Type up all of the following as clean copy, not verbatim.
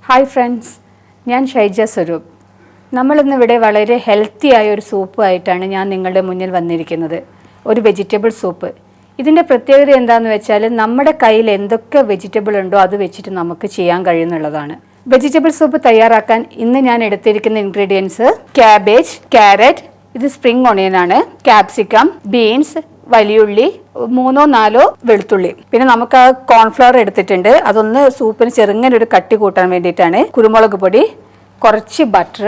Hi friends, ഞാൻ ഷൈജ സ്വരൂപ്. നമ്മളിന്നിവിടെ വളരെ healthy ആയ ഒരു സൂപ്പായിട്ടാണ് ഞാൻ നിങ്ങളുടെ മുന്നിൽ വന്നിരിക്കുന്നത്. ഒരു വെജിറ്റബിൾ സൂപ്പ്. ഇതിൻ്റെ പ്രത്യേകത എന്താണെന്ന് വെച്ചാൽ നമ്മുടെ കയ്യിൽ എന്തൊക്കെ വെജിറ്റബിൾ ഉണ്ടോ അത് വെച്ചിട്ട് നമുക്ക് ചെയ്യാൻ കഴിയുന്നുള്ളതാണ്. വെജിറ്റബിൾ സൂപ്പ് തയ്യാറാക്കാൻ ഇന്ന് ഞാൻ എടുത്തിരിക്കുന്ന ഇൻഗ്രീഡിയൻസ് ക്യാബേജ്, ക്യാരറ്റ്, ഇത് സ്പ്രിംഗ് ഓണിയൻ ആണ്, ക്യാപ്സിക്കം, ബീൻസ്, വലിയുള്ളി, 3-4 വെളുത്തുള്ളി, പിന്നെ നമുക്ക് ആ കോൺഫ്ലവർ എടുത്തിട്ടുണ്ട്. അതൊന്ന് സൂപ്പിന് ചെറുങ്ങനെ ഒരു കട്ടി കൂട്ടാൻ വേണ്ടിയിട്ടാണ്. കുരുമുളക് പൊടി, കുറച്ച് ബട്ടർ,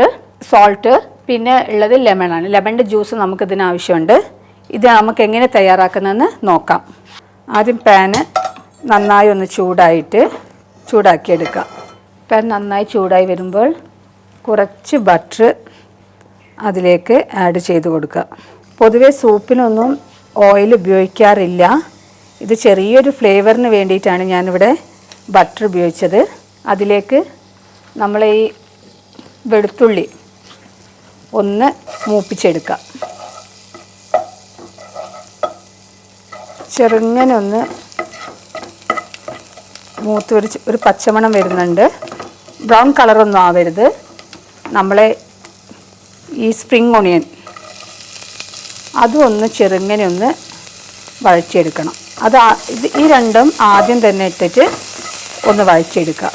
സോൾട്ട്, പിന്നെ ഉള്ളത് ലെമണാണ്. ലെമണിൻ്റെ ജ്യൂസ് നമുക്ക് ഇതിന് ആവശ്യമുണ്ട്. ഇത് നമുക്ക് എങ്ങനെ തയ്യാറാക്കുന്നതെന്ന് നോക്കാം. ആദ്യം പാന് നന്നായി ഒന്ന് ചൂടാക്കിയെടുക്കാം. പാൻ നന്നായി ചൂടായി വരുമ്പോൾ കുറച്ച് ബട്ടർ അതിലേക്ക് ആഡ് ചെയ്ത് കൊടുക്കുക. പൊതുവെ സൂപ്പിനൊന്നും ഓയിൽ ഉപയോഗിക്കാറില്ല. ഇത് ചെറിയൊരു ഫ്ലേവറിന് വേണ്ടിയിട്ടാണ് ഞാനിവിടെ ബട്ടർ ഉപയോഗിച്ചത്. അതിലേക്ക് നമ്മൾ ഈ വെളുത്തുള്ളി ഒന്ന് മൂപ്പിച്ചെടുക്കാം. ചെറുങ്ങനെ ഒന്ന് മൂത്ത് ഒരു പച്ചമണം വരുന്നുണ്ട്. ബ്രൗൺ കളറൊന്നും ആവരുത്. നമ്മളെ ഈ സ്പ്രിംഗ് ഓണിയൻ അതും ഒന്ന് ചെറുങ്ങനെ ഒന്ന് വഴച്ചെടുക്കണം. ഈ രണ്ടും ആദ്യം തന്നെ ഇട്ടിട്ട് ഒന്ന് വഴച്ചെടുക്കുക.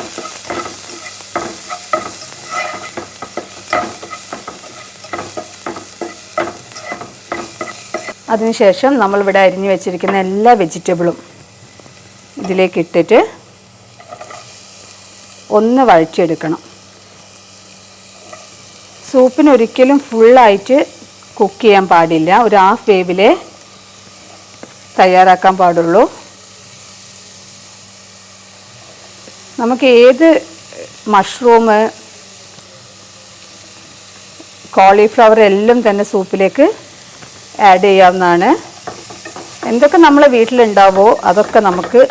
അതിനുശേഷം നമ്മളിവിടെ അരിഞ്ഞു വെച്ചിരിക്കുന്ന എല്ലാ വെജിറ്റബിളും ഇതിലേക്ക് ഇട്ടിട്ട് ഒന്ന് വഴച്ചെടുക്കണം. സൂപ്പിന് ഒരിക്കലും ഫുള്ളായിട്ട് കുക്ക് ചെയ്യാൻ പാടില്ല. ഒരു ഹാഫ് വേവിലേ തയ്യാറാക്കാൻ പാടുള്ളൂ. നമുക്ക് ഏത് മഷ്റൂം, കോളിഫ്ലവർ എല്ലാം തന്നെ സൂപ്പിലേക്ക് ആഡ് ചെയ്യാവുന്നതാണ്. എന്തൊക്കെ നമ്മളെ വീട്ടിലുണ്ടാവോ അതൊക്കെ നമുക്ക്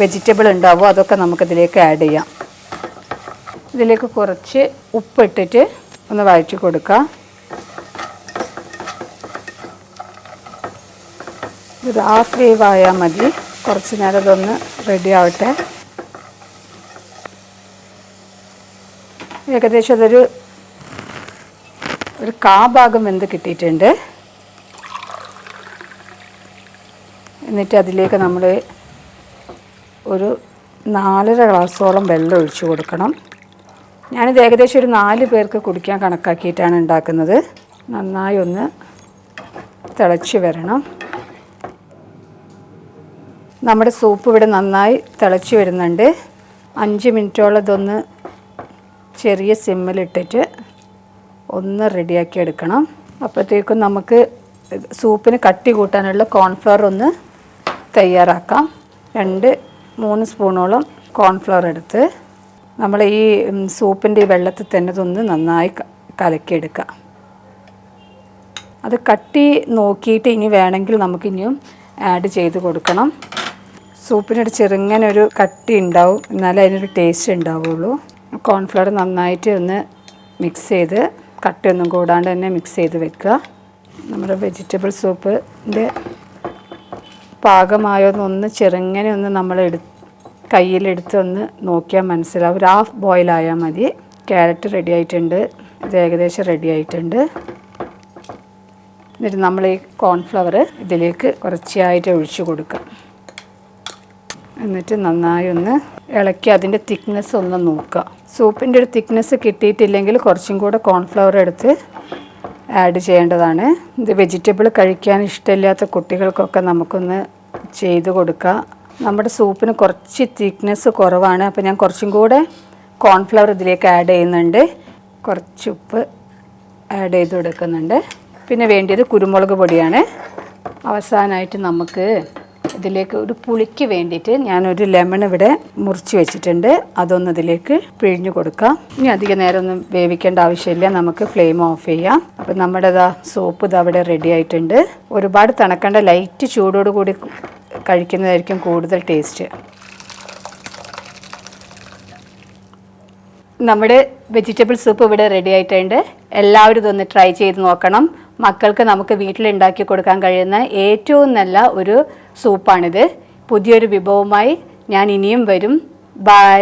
വെജിറ്റബിൾ ഉണ്ടാവോ അതൊക്കെ നമുക്കിതിലേക്ക് ആഡ് ചെയ്യാം. ഇതിലേക്ക് കുറച്ച് ഉപ്പിട്ടിട്ട് ഒന്ന് വഴറ്റി കൊടുക്കുക. ഇത് ഹാഫ് വേവ് ആയാൽ മതി. കുറച്ച് നേരം ഇതൊന്ന് റെഡി ആവട്ടെ. ഏകദേശം അതൊരു കാഭാഗം വെന്ത് കിട്ടിയിട്ടുണ്ട്. എന്നിട്ട് അതിലേക്ക് നമ്മൾ ഒരു 4.5 ഗ്ലാസോളം വെള്ളം ഒഴിച്ച് കൊടുക്കണം. ഞാനിത് ഏകദേശം ഒരു 4 പേർക്ക് കുടിക്കാൻ കണക്കാക്കിയിട്ടാണ് ഉണ്ടാക്കുന്നത്. നന്നായി ഒന്ന് തിളച്ച് വരണം. നമ്മുടെ സൂപ്പ് ഇവിടെ നന്നായി തിളച്ച് വരുന്നുണ്ട്. 5 മിനിറ്റോളം ഇതൊന്ന് ചെറിയ സിമ്മിലിട്ടിട്ട് ഒന്ന് റെഡിയാക്കി എടുക്കണം. അപ്പോഴത്തേക്കും നമുക്ക് സൂപ്പിന് കട്ടി കൂട്ടാനുള്ള കോൺഫ്ലവർ ഒന്ന് തയ്യാറാക്കാം. 2-3 സ്പൂണോളം കോൺഫ്ലവർ എടുത്ത് നമ്മൾ ഈ സൂപ്പിൻ്റെ ഈ വെള്ളത്തിൽ തന്നെ ഇതൊന്ന് നന്നായി കലക്കിയെടുക്കാം. അത് കട്ടി നോക്കിയിട്ട് ഇനി വേണമെങ്കിൽ നമുക്കിനിയും ആഡ് ചെയ്ത് കൊടുക്കണം. സൂപ്പിനൊരു ചെറുങ്ങനെ ഒരു കട്ടി ഉണ്ടാവും, എന്നാലേ അതിനൊരു ടേസ്റ്റ് ഉണ്ടാവുള്ളൂ. കോൺഫ്ലവർ നന്നായിട്ട് ഒന്ന് മിക്സ് ചെയ്ത് കട്ടിയൊന്നും കൂടാണ്ട് തന്നെ മിക്സ് ചെയ്ത് വെക്കുക. നമ്മുടെ വെജിറ്റബിൾ സൂപ്പിൻ്റെ പാകമായൊന്ന് ചെറുങ്ങനെ ഒന്ന് നമ്മൾ കയ്യിലെടുത്ത് ഒന്ന് നോക്കിയാൽ മനസ്സിലാവും. ഒരു ഹാഫ് ബോയിൽ ആയാൽ മതി. ക്യാരറ്റ് റെഡി ആയിട്ടുണ്ട്. ഇത് ഏകദേശം റെഡി ആയിട്ടുണ്ട്. എന്നിട്ട് നമ്മൾ ഈ കോൺഫ്ലവർ ഇതിലേക്ക് കുറച്ചായിട്ട് ഒഴിച്ചു കൊടുക്കുക. എന്നിട്ട് നന്നായി ഒന്ന് ഇളക്കി അതിൻ്റെ തിക്നെസ് ഒന്ന് നോക്കുക. സൂപ്പിൻ്റെ ഒരു തിക്നെസ് കിട്ടിയിട്ടില്ലെങ്കിൽ കുറച്ചും കൂടെ കോൺഫ്ലവർ എടുത്ത് ആഡ് ചെയ്യേണ്ടതാണ്. ഇത് വെജിറ്റബിൾ കഴിക്കാൻ ഇഷ്ടമില്ലാത്ത കുട്ടികൾക്കൊക്കെ നമുക്കൊന്ന് ചെയ്ത് കൊടുക്കുക. നമ്മുടെ സൂപ്പിന് കുറച്ച് തിക്നെസ് കുറവാണ്. അപ്പോൾ ഞാൻ കുറച്ചും കൂടെ കോൺഫ്ലവർ ഇതിലേക്ക് ആഡ് ചെയ്യുന്നുണ്ട്. കുറച്ച് ഉപ്പ് ആഡ് ചെയ്ത് കൊടുക്കുന്നുണ്ട്. പിന്നെ വേണ്ടിയത് കുരുമുളക് പൊടിയാണ്. അവസാനമായിട്ട് നമുക്ക് ഇതിലേക്ക് ഒരു പുളിക്ക് വേണ്ടിയിട്ട് ഞാനൊരു ലെമൺ ഇവിടെ മുറിച്ച് വെച്ചിട്ടുണ്ട്. അതൊന്ന് ഇതിലേക്ക് പിഴിഞ്ഞു കൊടുക്കാം. ഇനി അധികം നേരം ഒന്നും വേവിക്കേണ്ട ആവശ്യമില്ല. നമുക്ക് ഫ്ലെയിം ഓഫ് ചെയ്യാം. അപ്പം നമ്മുടെ സൂപ്പ് അവിടെ റെഡി ആയിട്ടുണ്ട്. ഒരുപാട് തണുക്കേണ്ട, ലൈറ്റ് ചൂടോട് കൂടി കഴിക്കുന്നതായിരിക്കും കൂടുതൽ ടേസ്റ്റ്. നമ്മുടെ വെജിറ്റബിൾ സൂപ്പ് ഇവിടെ റെഡി ആയിട്ടുണ്ട്. എല്ലാവരും ഇതൊന്ന് ട്രൈ ചെയ്ത് നോക്കണം. മക്കൾക്ക് നമുക്ക് വീട്ടിലുണ്ടാക്കി കൊടുക്കാൻ കഴിയുന്ന ഏറ്റവും നല്ല ഒരു സൂപ്പാണിത്. പുതിയൊരു വിഭവമായി ഞാൻ ഇനിയും വരും. ബൈ.